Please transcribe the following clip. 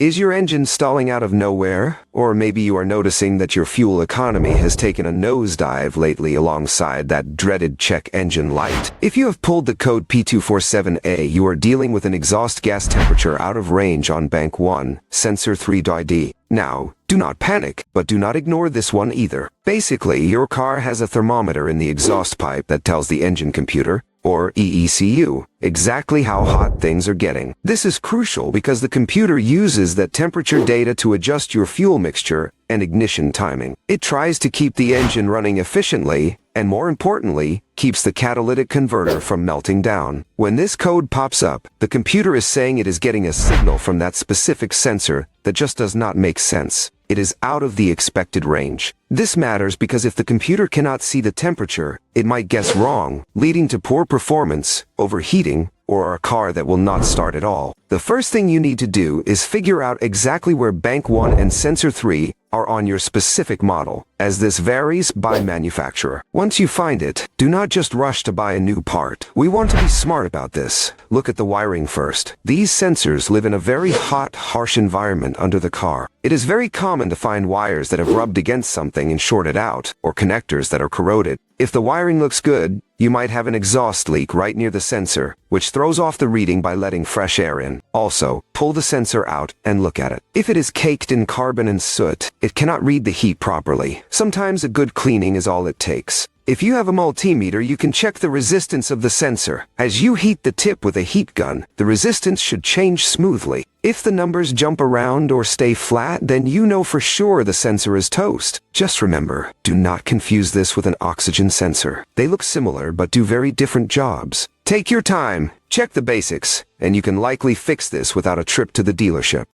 Is your engine stalling out of nowhere? Or maybe you are noticing that your fuel economy has taken a nosedive lately alongside that dreaded check engine light. If you have pulled the code P247A, you are dealing with an exhaust gas temperature out of range on bank 1, sensor 3.ID. Now, do not panic, but do not ignore this one either. Basically, your car has a thermometer in the exhaust pipe that tells the engine computer, or EECU, exactly how hot things are getting. This is crucial because the computer uses that temperature data to adjust your fuel mixture and ignition timing. It tries to keep the engine running efficiently, and more importantly, keeps the catalytic converter from melting down. When this code pops up, the computer is saying it is getting a signal from that specific sensor that just does not make sense. It is out of the expected range. This matters because if the computer cannot see the temperature, it might guess wrong, leading to poor performance, overheating, or a car that will not start at all. The first thing you need to do is figure out exactly where bank 1 and sensor 3 are on your specific model, as this varies by manufacturer. Once you find it, do not just rush to buy a new part. We want to be smart about this. Look at the wiring first. These sensors live in a very hot, harsh environment under the car. It is very common to find wires that have rubbed against something and shorted out, or connectors that are corroded. If the wiring looks good, you might have an exhaust leak right near the sensor, which throws off the reading by letting fresh air in. Also, pull the sensor out and look at it. If it is caked in carbon and soot, it cannot read the heat properly. Sometimes a good cleaning is all it takes. If you have a multimeter, you can check the resistance of the sensor. As you heat the tip with a heat gun, the resistance should change smoothly. If the numbers jump around or stay flat, then you know for sure the sensor is toast. Just remember, do not confuse this with an oxygen sensor. They look similar but do very different jobs. Take your time, check the basics, and you can likely fix this without a trip to the dealership.